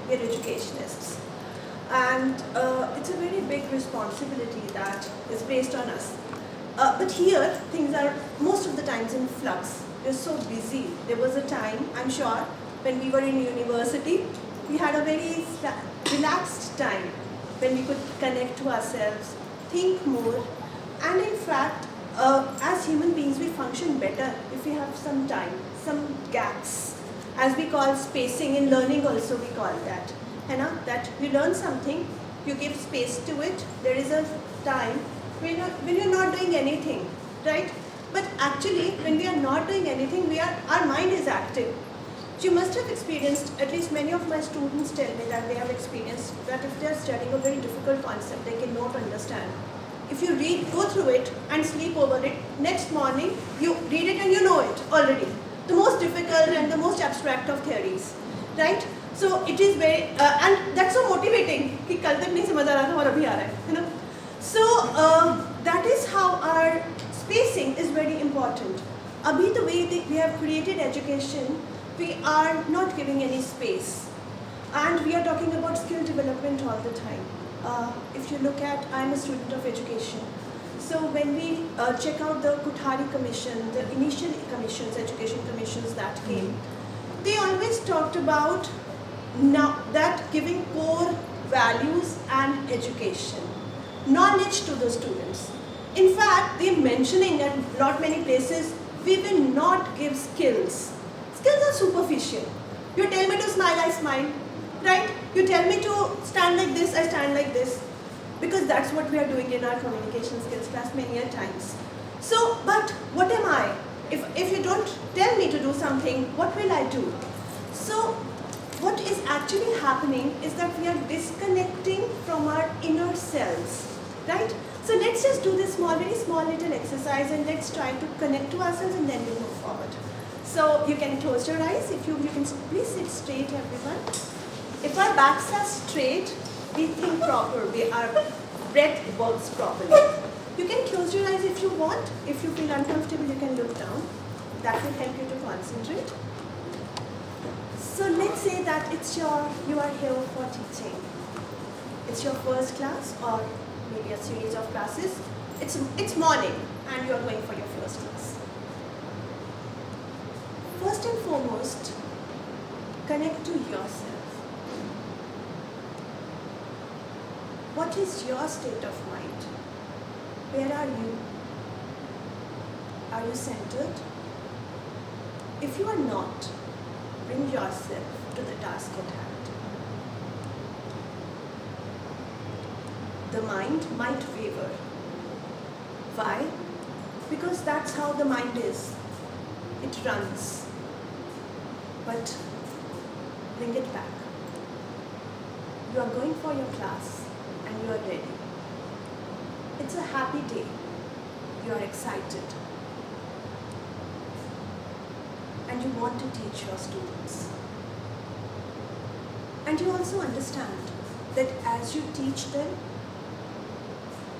we are educationists. And it's a very big responsibility that is placed on us. But here, things are most of the times in flux. We're so busy. There was a time, I'm sure, when we were in university, we had a very relaxed time when we could connect to ourselves, think more, and in fact, as human beings, we function better if we have some time, some gaps, as we call spacing. In learning also we call that. That you learn something, you give space to it, there is a time when you're not doing anything, right? But actually, when we are not doing anything, our mind is active. You must have experienced, at least many of my students tell me that they have experienced that if they are studying a very difficult concept they cannot understand, if you go through it and sleep over it, next morning you read it and you know it already. The most difficult and the most abstract of theories, right? So it is very, and that's so motivating. कि कल तक नहीं समझ आ रहा था और अभी आ रहा है, So that is how our spacing is very important. Abhi the way that we have created education, we are not giving any space, and we are talking about skill development all the time. If you look at, I am a student of education. So when we check out the Kuthari Commission, the initial commissions, education commissions that came, they always talked about now that giving core values and education, knowledge to the students. In fact, they're mentioning at not many places, we will not give skills. Skills are superficial. You tell me to smile, I smile, right? You tell me to stand like this, I stand like this. Because that's what we are doing in our communication skills class many a times. So, but what am I? If you don't tell me to do something, what will I do? So, what is actually happening is that we are disconnecting from our inner selves, right? So let's just do this very small little exercise, and let's try to connect to ourselves, and then we'll move forward. So you can close your eyes. If you can please sit straight, everyone. If our backs are straight, we think proper. Our breath works properly. You can close your eyes if you want. If you feel uncomfortable, you can look down. That will help you to concentrate. So let's say that you are here for teaching. It's your first class or maybe a series of classes. It's morning and you are going for your first class. First and foremost, connect to yourself. What is your state of mind? Where are you? Are you centered? If you are not, bring yourself to the task at hand. The mind might waver. Why? Because that's how the mind is. It runs. But bring it back. You are going for your class and you are ready. It's a happy day. You are excited. And you want to teach your students. And you also understand that as you teach them,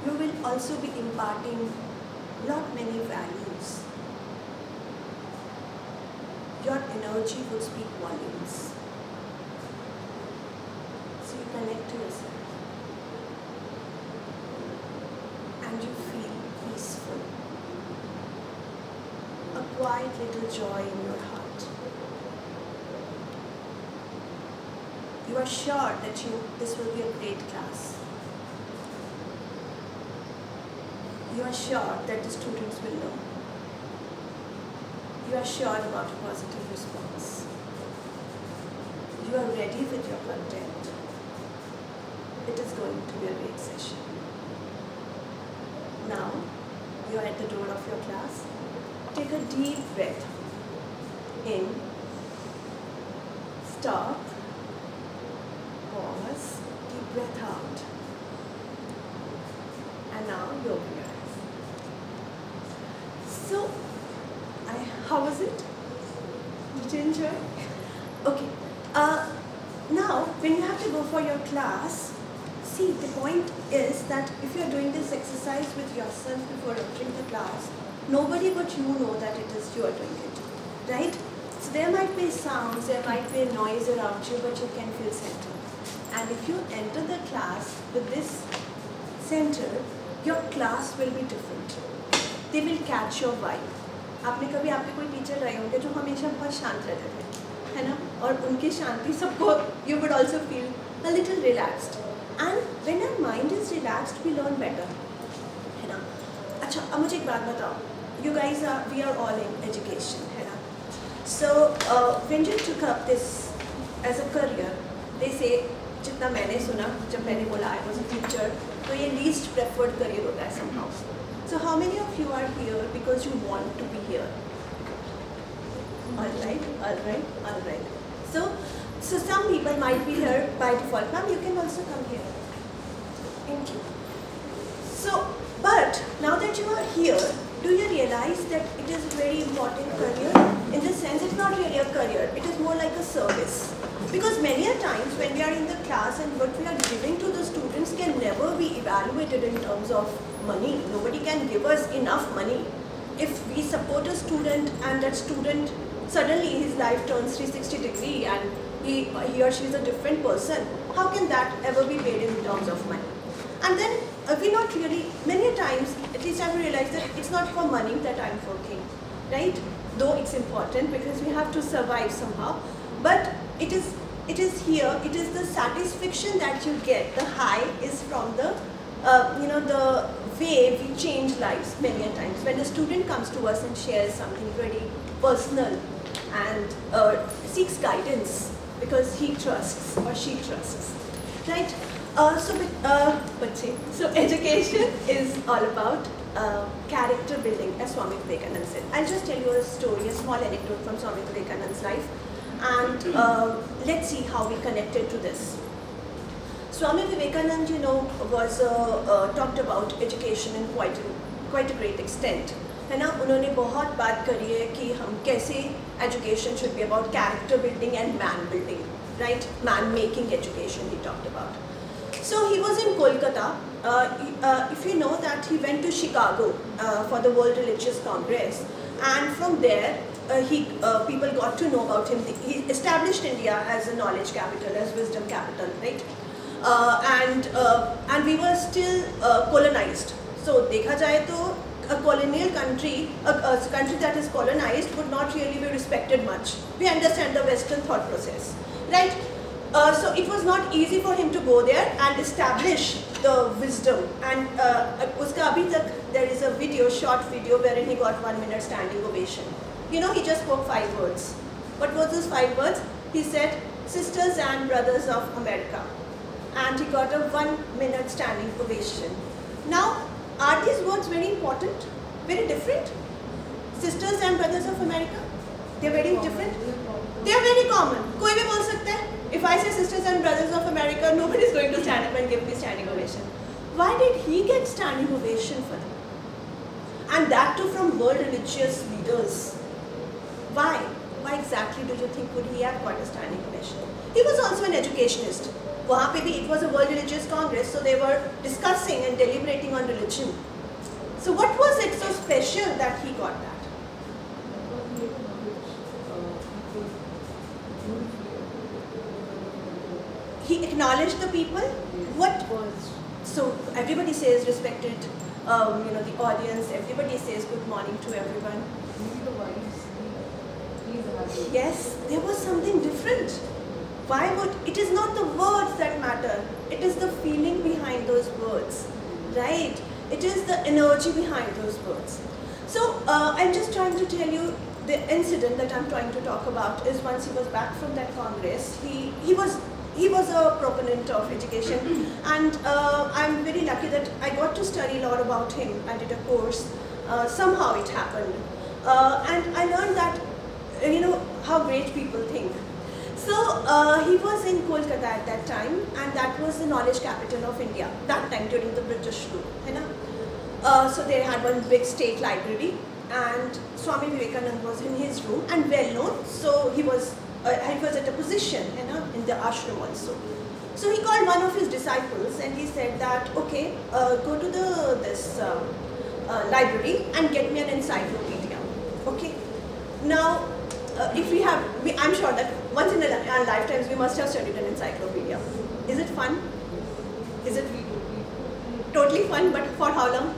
you will also be imparting not many values. Your energy would speak volumes. So you connect to yourself. And you feel peaceful. A quiet little joy in your heart. You are sure that this will be a great class. You are sure that the students will know. You are sure about a positive response. You are ready with your content. It is going to be a great session. Now, you are at the door of your class. Take a deep breath in, stop, pause, deep breath out. And now you open your eyes. So, how was it? Did you enjoy? Okay. Now, when you have to go for your class, see, the point is that if you are doing this exercise with yourself before entering the class, nobody but you know that it is you are doing it, right? So there might be sounds, there might be a noise around you, but you can feel centered. And if you enter the class with this center, your class will be different. They will catch your vibe. आपने कभी आपके कोई teacher रहे होंगे जो हमेशा बहुत शांत रहते थे, है ना? और उनकी शांति सबको you would also feel a little relaxed. And when our mind is relaxed, we learn better, है ना? अच्छा, अब मुझे एक बात बताओ. You guys we are all in education, है ना? So when you took up this as a career, they say, जितना मैंने सुना जब मैंने बोला I was a teacher, तो ये least preferred career होता है somehow. So how many of you are here because you want to be here? All right. So some people might be here by default. Ma'am, you can also come here. Thank you. So, but now that you are here, do you realize that it is a very important career? In the sense, it's not really a career. It is more like a service. Because many a times when we are in the class and what we are giving to the students can never be evaluated in terms of money. Nobody can give us enough money. If we support a student and that student suddenly his life turns 360 degree and he or she is a different person, how can that ever be paid in terms of money? And then we not really, many times, at least I realized that it's not for money that I'm working, right? Though it's important because we have to survive somehow, but it is here, it is the satisfaction that you get. The high is from the, the way we change lives many a times. When a student comes to us and shares something very personal and seeks guidance because he trusts or she trusts, right? So education is all about character building, as Swami Vivekananda said. I'll just tell you a story, a small anecdote from Swami Vivekananda's life, and let's see how we connected to this. Swami Vivekananda, was talked about education in quite a great extent. है ना, उन्होंने बहुत बात करी है कि हम कैसे education should be about character building and man building, right? Man making education he talked about. So he was in Kolkata. If you know that he went to Chicago for the World Religious Congress, and from there people got to know about him. He established India as a knowledge capital, as wisdom capital, right? And we were still colonized. So dekha jaye to a colonial country, a country that is colonized would not really be respected much. We understand the Western thought process, right? So it was not easy for him to go there and establish the wisdom. And uska abhi tak there is a video, short video, wherein he got 1 minute standing ovation. He just spoke 5 words. What was those 5 words? He said, "Sisters and brothers of America," and he got a 1 minute standing ovation. Now, are these words very important? Very different? Sisters and brothers of America? They're very different? They're very common. Koi bhi bol sakta hai. If I say sisters and brothers of America, nobody is going to stand up and give me standing ovation. Why did he get standing ovation for them? And that too from world religious leaders. Why? Why exactly do you think would he have got a standing ovation? He was also an educationist. Wahan pe bhi it was a World Religious Congress, so they were discussing and deliberating on religion. So what was it so special that he got that? He acknowledged the people. What was? So everybody says respected, the audience. Everybody says good morning to everyone. Yes, there was something different. Why would, it is not the words that matter, it is the feeling behind those words, right? It is the energy behind those words. So I'm just trying to tell you the incident that I'm trying to talk about is once he was back from that congress, he was a proponent of education, and I'm very lucky that I got to study a lot about him. I did a course, somehow it happened, and I learned that, how great people think. So he was in Kolkata at that time, and that was the knowledge capital of India that time during the British rule. So they had one big state library, and Swami Vivekananda was in his room and well known. So he was at a position, in the ashram also. So he called one of his disciples and he said that, okay, go to this library and get me an encyclopedia. Okay. Now, I'm sure that once in our lifetimes we must have studied an encyclopedia. Is it fun? Is it totally fun, but for how long?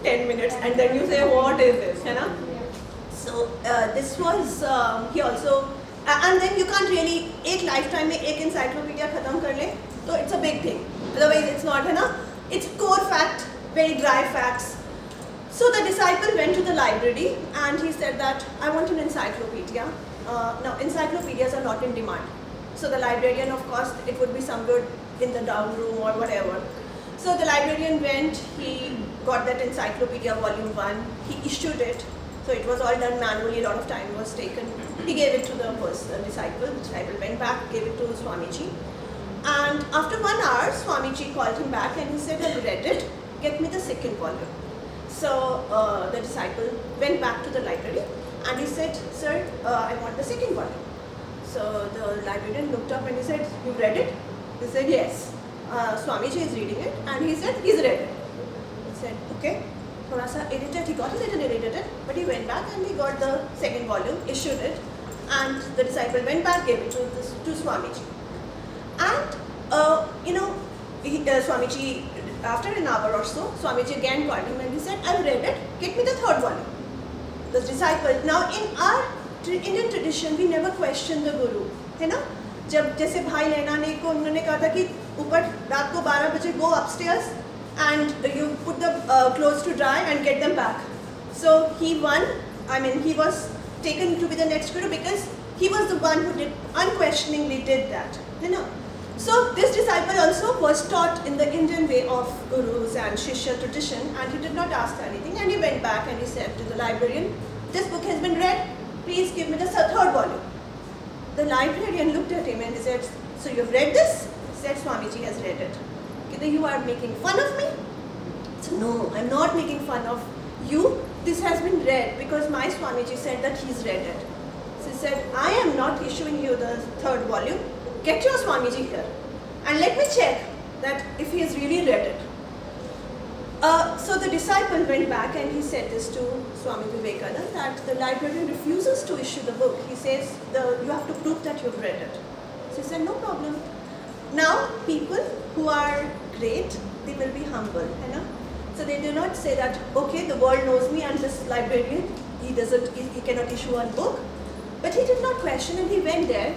10 minutes, and then you say, what is this? You know? So this was, he also, and then you can't really, एक lifetime में एक encyclopedia खत्म कर ले, so it's a big thing. Otherwise it's not, है ना? It's core fact, very dry facts. So the disciple went to the library and he said that, I want an encyclopedia. Now encyclopedias are not in demand. So the librarian, of course, it would be somewhere in the down room or whatever. So the librarian went, he got that encyclopedia volume 1, he issued it. So it was all done manually, a lot of time was taken. He gave it to the disciple went back, gave it to Swamiji. And after 1 hour, Swamiji called him back and he said, I've read it, get me the second volume. So the disciple went back to the library and he said, sir, I want the second volume. So the librarian looked up and he said, you read it? He said, yes. Swamiji is reading it and he said, he's read it. He said, okay. Thoda sa edited, he got it and edited it, but he went back and he got the second volume, issued it, and the disciple went back, gave it to Swamiji. And, Swamiji, after an hour or so, Swamiji again called him and he said, I've read it, get me the third volume. The disciple, now in our Indian tradition, we never question the guru, है ना? जब जैसे भाई लैना ने को उन्होंने कहा था कि ऊपर रात को 12 बजे go upstairs and you put the clothes to dry and get them back. So he was taken to be the next guru because he was the one who unquestioningly did that, you know. So this disciple also was taught in the Indian way of gurus and shishya tradition, and he did not ask anything, and he went back and he said to the librarian, this book has been read, please give me the third volume. The librarian looked at him and he said, so you've read this? He said, Swamiji has read it. You are making fun of me? So no, I'm not making fun of you. This has been read because my Swamiji said that he's read it. So he said, I am not issuing you the third volume. Get your Swamiji here and let me check that if he has really read it. So the disciple went back and he said this to Swami Vivekananda that the librarian refuses to issue the book. He says, you have to prove that you've read it. So he said, no problem. Now people who are great, they will be humble, you know? So they do not say that, okay, the world knows me and this librarian, he cannot issue one book. But he did not question and he went there.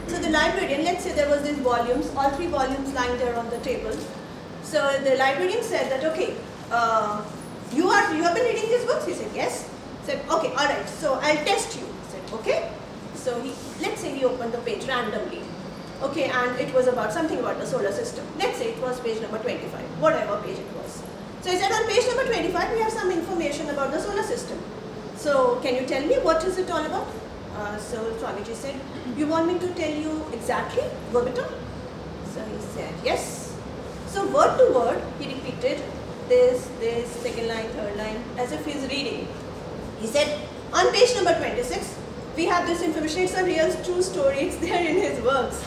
So the librarian, let's say there was these volumes, all 3 volumes lying there on the table. So the librarian said that, okay, you have been reading these books? He said, yes. He said, okay, all right, so I'll test you. He said, okay. So let's say he opened the page randomly. Okay, and it was about something about the solar system. Let's say it was page number 25, whatever page it was. So he said, on page number 25, we have some information about the solar system. So can you tell me what is it all about? So Swamiji said, you want me to tell you exactly, verbatim? So he said, yes. So word to word, he repeated this, second line, third line, as if he's reading. He said, on page number 26, we have this information, it's a real true story, it's there in his works.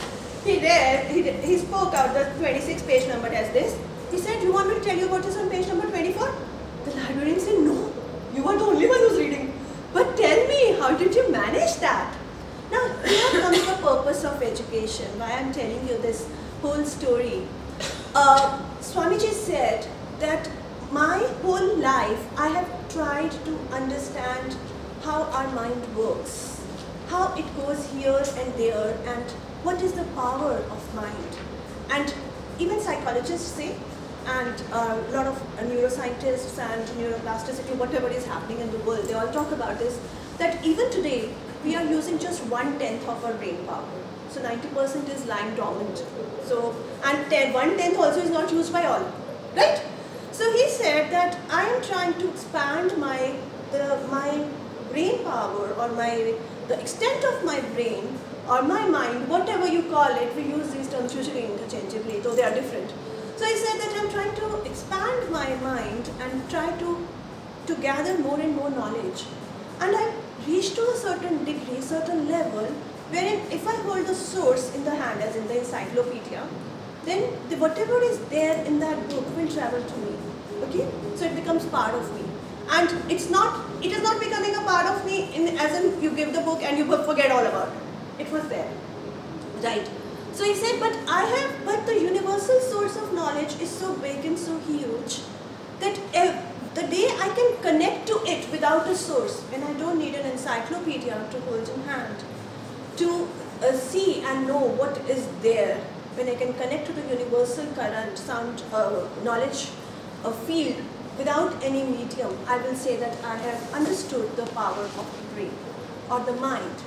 He spoke out the 26 page number as this. He said, you want me to tell you what is on page number 24? The librarian said, no, you are the only one who's reading. But tell me, how did you manage that? Now, here comes the purpose of education, why I'm telling you this whole story. Swamiji said that my whole life I have tried to understand how our mind works, how it goes here and there, and what is the power of mind. And even psychologists say, and a lot of neuroscientists and neuroplasticity, whatever is happening in the world, they all talk about this, that even today we are using just 1/10 of our brain power. So 90% is lying dormant. So, and 1/10 also is not used by all, right? So he said that I am trying to expand my brain power, or the extent of my brain or my mind, whatever you call it. We use these terms usually interchangeably, though they are different. So he said that I'm trying to expand my mind and try to gather more and more knowledge. And I reached to a certain degree, certain level, wherein if I hold the source in the hand, as in the encyclopedia, then whatever is there in that book will travel to me. Okay? So it becomes part of me. And it is not becoming a part of me as in you give the book and you forget all about it. It was there. Right. So he said, but the universal source of knowledge is so big and so huge that the day I can connect to it without a source, when I don't need an encyclopedia to hold in hand, to see and know what is there, when I can connect to the universal current, sound, knowledge field without any medium, I will say that I have understood the power of the brain or the mind.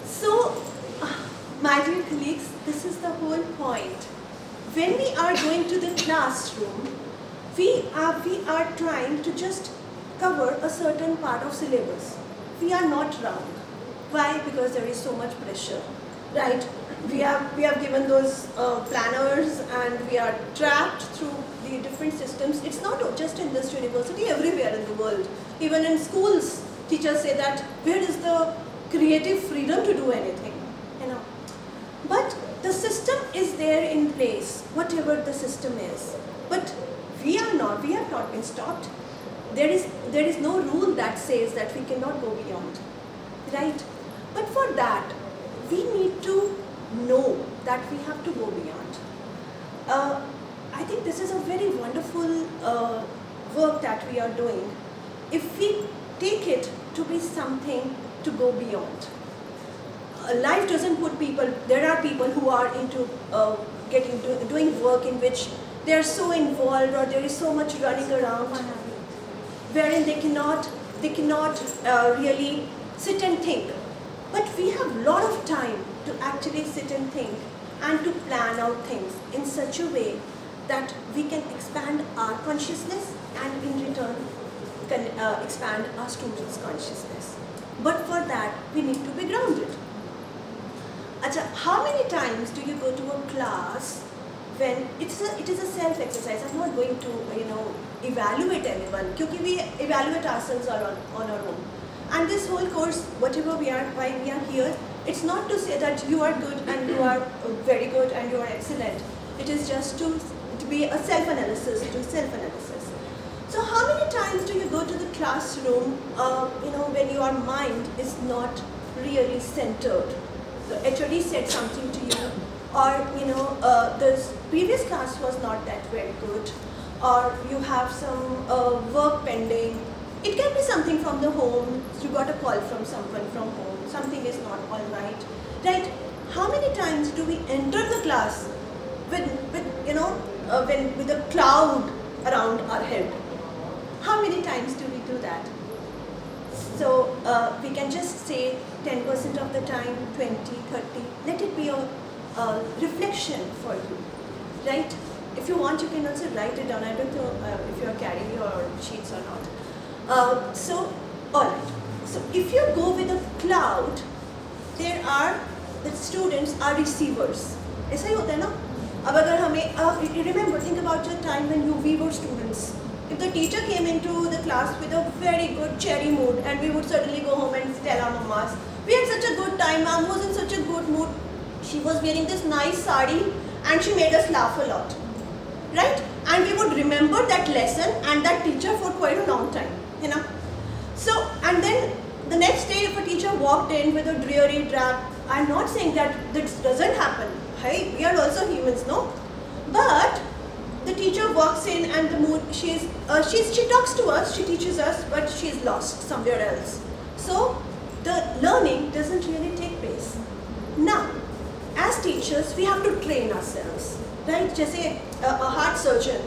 So, my dear colleagues, this is the whole point. When we are going to the classroom, we are trying to just cover a certain part of syllabus. We are not wrong. Why? Because there is so much pressure, right? We have given those planners and we are trapped through the different systems. It's not just in this university, everywhere in the world. Even in schools, teachers say that where is the creative freedom to do anything, you know? But the system is there in place, whatever the system is. But we have not been stopped. There is no rule that says that we cannot go beyond, right? But for that, we need to know that we have to go beyond. I think this is a very wonderful work that we are doing. If we take it to be something to go beyond. Life doesn't put people, there are people who are into doing work in which they are so involved or there is so much running around wherein they cannot really sit and think. But we have a lot of time to actually sit and think and to plan out things in such a way that we can expand our consciousness and in return can expand our students' consciousness. But for that, we need to be grounded. Achha, how many times do you go to a class when it is a self-exercise? I'm not going to evaluate anyone, because we evaluate ourselves on our own. And this whole course, whatever why we are here, it's not to say that you are good and you are very good and you are excellent. It is just to be a self-analysis, to self-analysis. So how many times do you go to the classroom, when your mind is not really centered? The HOD said something to you, or the previous class was not that very good, or you have some work pending. It can be something from the home. You got a call from someone from home. Something is not all right, right? How many times do we enter the class with a cloud around our head? How many times do we do that? So we can just say 10% of the time, 20, 30. Let it be a reflection for you, right? If you want, you can also write it down. I don't know if you are carrying your sheets or not. Alright. So if you go with a cloud, the students are receivers. ऐसा ही होता है ना? अब अगर हमें remember, think about your time when we were students. If the teacher came into the class with a very good cherry mood, and we would suddenly go home and tell our mamas, we had such a good time, ma'am was in such a good mood. She was wearing this nice sari and she made us laugh a lot, right? And we would remember that lesson and that teacher for quite a long time, So, and then the next day if a teacher walked in with a dreary drab, I'm not saying that this doesn't happen. Hey, we are also humans, no? But the teacher walks in and the mood, she talks to us, she teaches us, but she's lost somewhere else. So the learning doesn't really take place. Now, as teachers, we have to train ourselves, right? Just say a heart surgeon,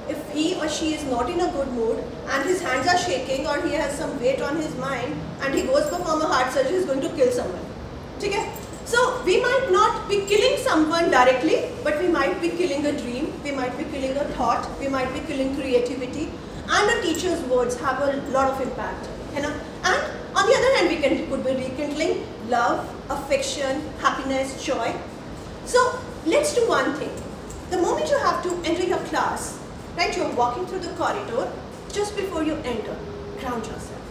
if he or she is not in a good mood and his hands are shaking or he has some weight on his mind and he goes to perform a heart surgery, he's going to kill someone. Okay? So we might not be killing someone directly, but we might be killing a dream, we might be killing a thought, we might be killing creativity, and a teacher's words have a lot of impact. And on the other hand, could be rekindling love, affection, happiness, joy. So let's do one thing. The moment you have to enter your class, right, you're walking through the corridor, just before you enter, ground yourself.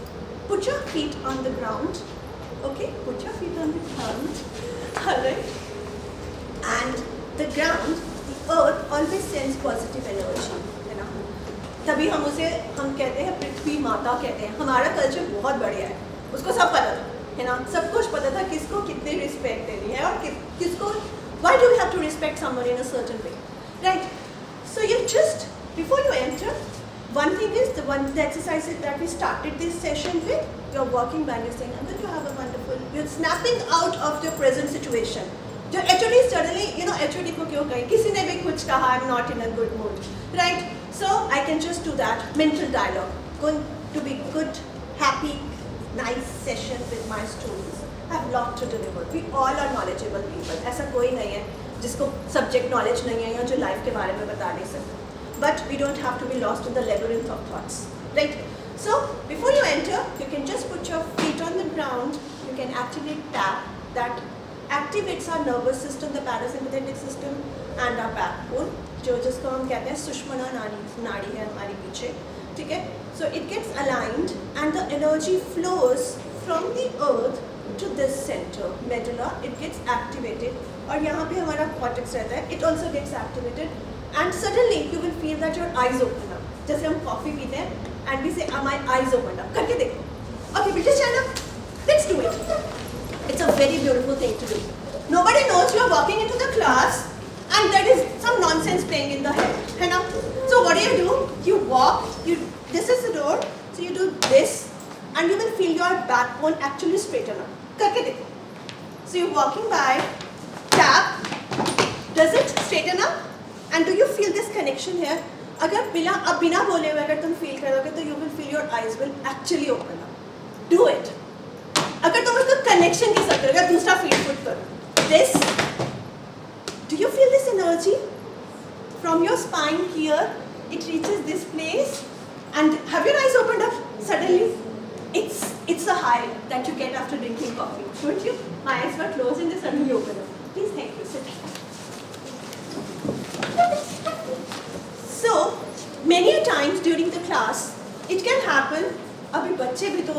Put your feet on the ground. Okay, put your feet on the ground. Alright. And the ground, the earth always sends positive energy. तभी हम कहते हैं पृथ्वी माता कहते हैं. हमारा culture बहुत बढ़िया है. उसको सब पता था, है ना? सब कुछ पता था किसको कितनी रिस्पेक्ट देनी है और किसको. Why do we at someone in a certain way, right? So you just, before you enter, one thing is the exercises that we started this session with, you're walking by and you're saying, I'm going to have a wonderful, you're snapping out of your present situation. Your HOD suddenly, HOD ko kyo kahi, kisi ne bhi kuch kaha, I'm not in a good mood, right? So I can just do that mental dialogue, going to be good, happy, nice session with my students. I have a lot to deliver. We all are knowledgeable people. ऐसा कोई नहीं है जिसको subject knowledge नहीं है या जो life के बारे में बता नहीं सकते. But we don't have to be lost in the labyrinth of thoughts, right? So before you enter, you can just put your feet on the ground. You can actually tap. That activates our nervous system, the parasympathetic system, and our backbone. जो जिसको हम कहते हैं सुषुम्ना नाड़ी है हमारी पीछे, ठीक है? So it gets aligned and the energy flows from the earth to this center, medulla. It gets activated और यहाँ पे हमारा cortex रहता है. It also gets activated and suddenly you will feel that your eyes open up. जैसे हम coffee पीते हैं and we say, my eyes opened up. करके देखो. Okay, British China, let's do it. It's a very beautiful thing to do. Nobody knows you are walking into the class and there is some nonsense playing in the head. है ना? So what do? You walk, this is the door, so you do this and you will feel your backbone actually straighten up. करके देखो. So you're walking by, tap, does it straighten up? And do you feel this connection here? अगर बिना बोले हुए अगर तुम feel करोगे तो you will feel your eyes will actually open up. Do it. अगर तुम उसको connection के साथ करोगे, दूसरा feel foot करो. This. Do you feel this energy? From your spine here, it reaches this place. And have your eyes opened up suddenly? It's a high that you get after drinking coffee, don't you? My eyes were closed and they suddenly open up. Please, thank you. Sit. So, many times during the class, it can happen. अभी बच्चे भी तो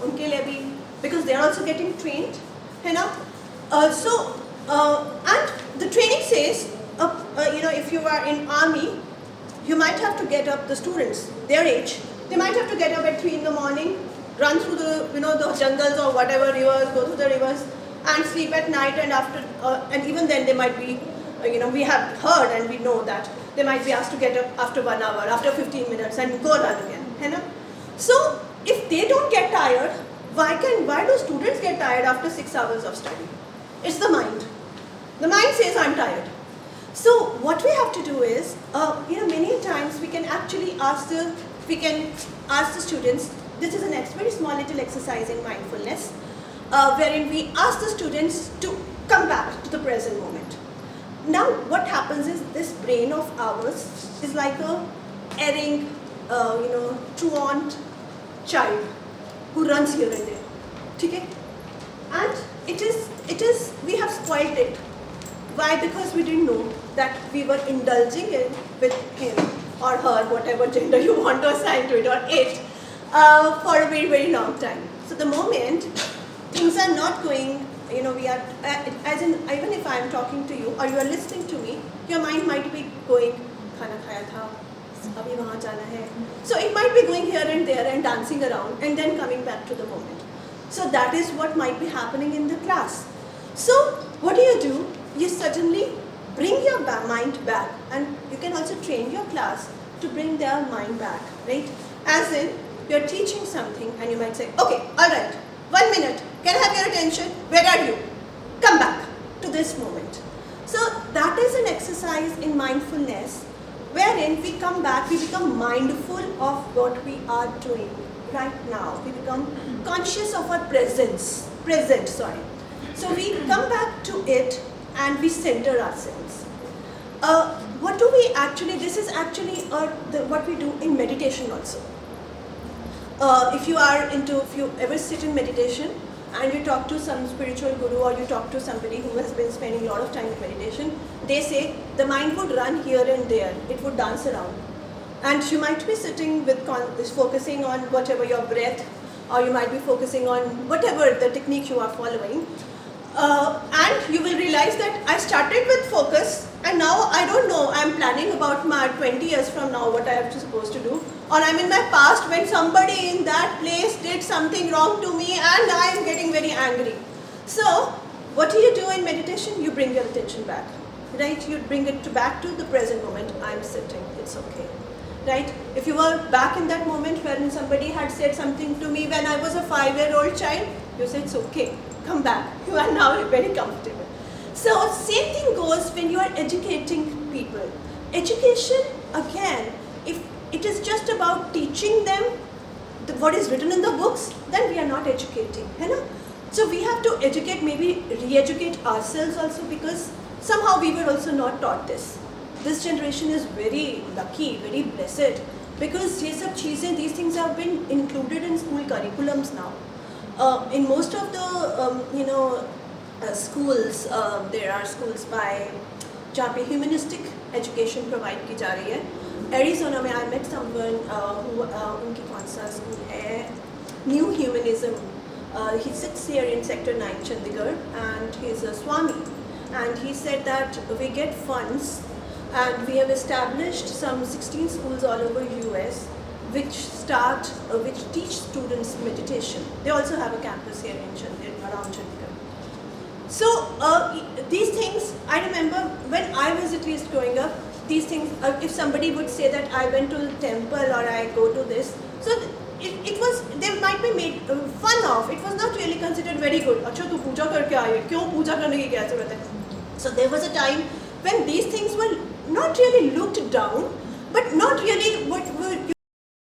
उनके लिए भी, because they are also getting trained, है ना? And the training says, if you are in army, you might have to get up, the students, their age, they might have to get up at 3 in the morning, run through the, the jungles or whatever rivers, go through the rivers, and sleep at night. And after, and even then they might be, we have heard and we know that they might be asked to get up after 1 hour, after 15 minutes, and go run again. है ना? So if they don't get tired, why do students get tired after 6 hours of study? It's the mind. The mind says, I'm tired. So what we have to do is, many times we can actually ask the students, this is a very small little exercise in mindfulness, wherein we ask the students to come back to the present moment. Now what happens is, this brain of ours is like a erring, truant child who runs here and there. Okay? And it is, we have spoiled it. Why? Because we didn't know that we were indulging in with him or her, whatever gender you want to assign to it, or it, for a very, very long time. So the moment things are not going, we are, even if I am talking to you or you are listening to me, your mind might be going, khana khaya tha, abhi wahan jana hai. So it might be going here and there and dancing around and then coming back to the moment. So that is what might be happening in the class. So what do? You suddenly bring your mind back, and you can also train your class to bring their mind back, right? As in, you're teaching something and you might say, okay, all right, 1 minute, can I have your attention? Where are you? Come back to this moment. So that is an exercise in mindfulness wherein we come back, we become mindful of what we are doing right now. We become conscious of our present. So we come back to it and we center ourselves. What do we actually, this is actually what we do in meditation also. If you ever sit in meditation and you talk to some spiritual guru or you talk to somebody who has been spending a lot of time in meditation, they say the mind would run here and there, it would dance around. And you might be sitting with focusing on whatever your breath, or you might be focusing on whatever the technique you are following. And you will realize that I started with focus and now I don't know, I'm planning about my 20 years from now what I am supposed to do, or I'm in my past when somebody in that place did something wrong to me and I am getting very angry. So what do you do in meditation? You bring your attention back. right? You'd bring it back to the present moment. I'm sitting, it's okay, right? If you were back in that moment when somebody had said something to me when I was a 5-year-old child, you said it's okay, come back. You are now very comfortable. So same thing goes when you are educating people. Education, again, if it is just about teaching them what is written in the books, then we are not educating, you know? So we have to educate, maybe re-educate ourselves also, because somehow we were also not taught this. This generation is very lucky, very blessed, because these things have been included in school curriculums now. In most of the schools, there are schools by जहाँ पे humanistic education provide की जा रही है. Arizona में I met someone who उनकी कौन सा school है, New Humanism. He sits here in Sector 9 Chandigarh, and he's a Swami, and he said that we get funds and we have established some 16 schools all over US which teach students meditation. They also have a campus here in around Chandigarh. So these things, I remember when I was at least growing up, these things, if somebody would say that I went to the temple or I go to this, so it was, they might be made fun of. It was not really considered very good. अच्छा तू पूजा करके आई है, क्यों पूजा करने की क्या जरूरत है? So there was a time when these things were not really looked down, but not really what were